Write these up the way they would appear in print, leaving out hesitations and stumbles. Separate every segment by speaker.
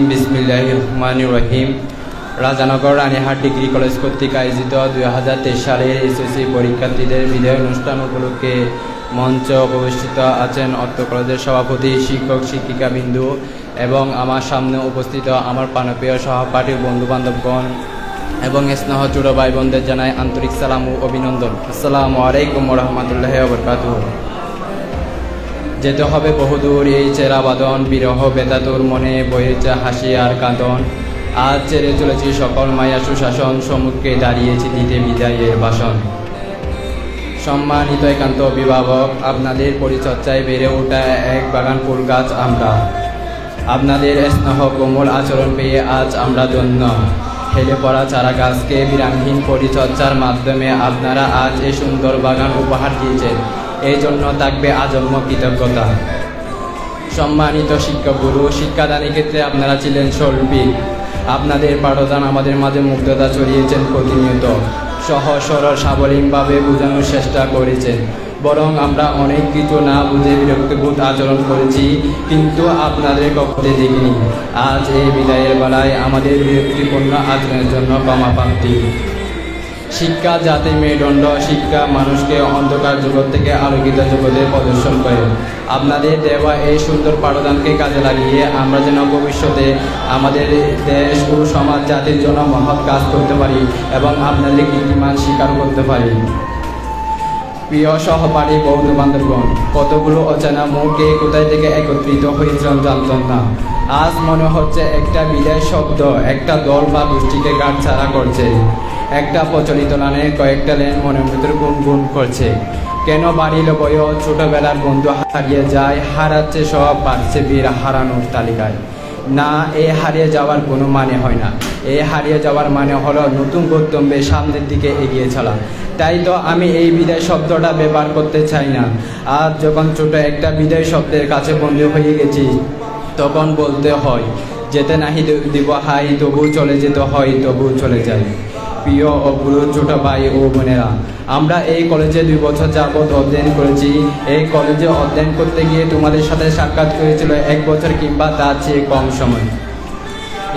Speaker 1: বিসমিল্লাহির-রহমানির-রহিম। Rajanagar Ranihat degree college কর্তৃক আয়োজিত 2023 সালের এসএসসি পরীক্ষার্থীদের বিদায় অনুষ্ঠান উপলক্ষে মঞ্চে উপস্থিত আছেন অত্র কলেজের সভাপতি, শিক্ষক শিক্ষিকাবৃন্দু এবং আমার সামনে উপস্থিত আমার প্রাণপ্রিয় সহপাঠী বন্ধুবান্ধবগণ এবং স্নেহ ছোট ভাই বোনদের জানাই আন্তরিক সালাম ও অভিনন্দন। আসসালামু আলাইকুম ওয়া রাহমাতুল্লাহি ওয়া বারাকাতুহু। যেতে হবে বহুদূর এই চেরা বাদন, বিরহ বেদাতুর মনে বয়েছে হাসি আর কাঁদন। আজ ছেড়ে চলেছি সকল মায়া সুশাসন, সম্মুখে দাঁড়িয়েছি দিতে বিদায়ের ভাষণ। সম্মানিত একান্ত অভিভাবক, আপনাদের পরিচর্যায় বেড়ে ওঠা এক বাগান ফুল গাছ আমরা। আপনাদের স্নেহ কোমল আচরণ পেয়ে আজ আমরা ধন্য। হেলে পড়া চারা গাছকে বিরামহীন পরিচর্যার মাধ্যমে আপনারা আজ এই সুন্দর বাগান উপহার দিয়েছেন, এই জন্য থাকবে আজন্ম কৃতজ্ঞতা। সম্মানিত শিক্ষকগুরু, শিক্ষাদানের ক্ষেত্রে আপনারা ছিলেন শৈল্পিক। আপনাদের পাঠদান আমাদের মাঝে মুগ্ধতা ছড়িয়েছেন প্রতিনিয়ত। সহজ সরল সাবলীনভাবে বোঝানোর চেষ্টা করেছেন, বরং আমরা অনেক কিছু না বুঝে বিরক্তিবোধ আচরণ করেছি, কিন্তু আপনাদের কখনো দেখিনি। আজ এই বিদায়ের বেলায় আমাদের বিরক্তিপূর্ণ আচরণের জন্য ক্ষমা প্রার্থী। শিক্ষা জাতি মেরুদণ্ড, শিক্ষা মানুষকে অন্ধকার জগৎ থেকে আলোকিত জগতে প্রদর্শন করে। আপনাদের দেওয়া এই সুন্দর পাঠদানকে কাজে লাগিয়ে আমরা যেন ভবিষ্যতে আমাদের দেশ ও সমাজ জাতির জন্য মহৎ কাজ করতে পারি এবং আপনাদের কীর্তিমান স্বীকার করতে পারি। প্রিয় সহপাঠী বন্ধু বান্ধবগণ, কতগুলো অচেনা মুখে কোথায় থেকে একত্রিত হয়েছিলেন জানতেন না। আজ মনে হচ্ছে একটা বিদায় শব্দ একটা দল বা গোষ্ঠীকে গাঁটছাড়া করছে। একটা প্রচলিত লাইনের কয়েকটা লাইন মনের ভিতরে গুনগুন করছে। কেন বাড়িল বয় ছোটবেলার বন্ধু হারিয়ে যায়, হারাচ্ছে সব, বাড়ছে বীর হারানোর তালিকায়। না, এই হারিয়ে যাওয়ার কোনো মানে হয় না। এই হারিয়ে যাওয়ার মানে হলো নতুন গন্তব্যে সামনের দিকে এগিয়ে চলা। তাই তো আমি এই বিদায় শব্দটা ব্যবহার করতে চাই না। আজ যখন ছোট একটা বিদায় শব্দের কাছে বন্দী হয়ে গেছি, তখন বলতে হয় যেতে নাহি দিব হাই, তবু চলে যেতে হয়, তবু চলে যাই। প্রিয় ও গুরু ছোট ভাই ও বোনেরা, আমরা এই কলেজে 2 বছর যাবৎ অধ্যয়ন করেছি। এই কলেজে অধ্যয়ন করতে গিয়ে তোমাদের সাথে সাক্ষাৎ হয়েছিল 1 বছর কিংবা তার চেয়ে কম সময়।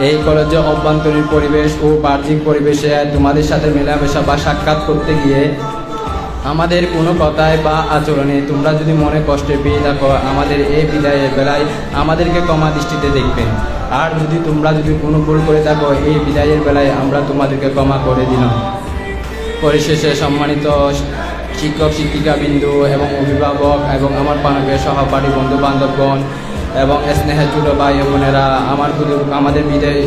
Speaker 1: এই কলেজে অভ্যন্তরীণ পরিবেশ ও বাহ্যিক পরিবেশে তোমাদের সাথে মেলামেশা বা সাক্ষাৎ করতে গিয়ে আমাদের কোনো কথায় বা আচরণে তোমরা যদি মনে কষ্টে পেয়ে থাকো, আমাদের এই বিদায়ের বেলায় আমাদেরকে ক্ষমা দৃষ্টিতে দেখবেন। আর যদি তোমরা কোনো ভুল করে থাকো, এই বিদায়ের বেলায় আমরা তোমাদেরকে ক্ষমা করে দিলাম। পরিশেষে সম্মানিত শিক্ষক শিক্ষিকাবৃন্দু এবং অভিভাবক এবং আমার প্রাণপ্রিয় সহপাঠী বন্ধু বান্ধবগণ এবং স্নেহের ছোট ভাই বোনেরা, আমাদের বিদায়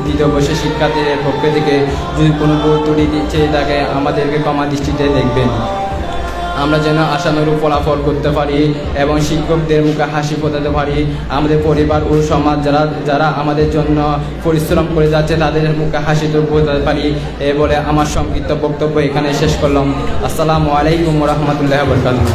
Speaker 1: দ্বিতীয় বর্ষের শিক্ষার্থীদের পক্ষ থেকে যদি কোনো ভুল ত্রুটি দিচ্ছে তাকে আমাদেরকে ক্ষমা দৃষ্টিতে দেখবেন। আমরা যেন আশানুরূপ ফলাফল করতে পারি এবং শিক্ষকদের মুখে হাসি ফোটাতে পারি। আমাদের পরিবার ও সমাজ যারা আমাদের জন্য পরিশ্রম করে যাচ্ছে, তাদের মুখে হাসি ফোটাতে পারি। এ বলে আমার সংক্ষিপ্ত বক্তব্য এখানে শেষ করলাম। আসসালামু আলাইকুম ওয়া রাহমাতুল্লাহি ওয়া বারাকাতুহু।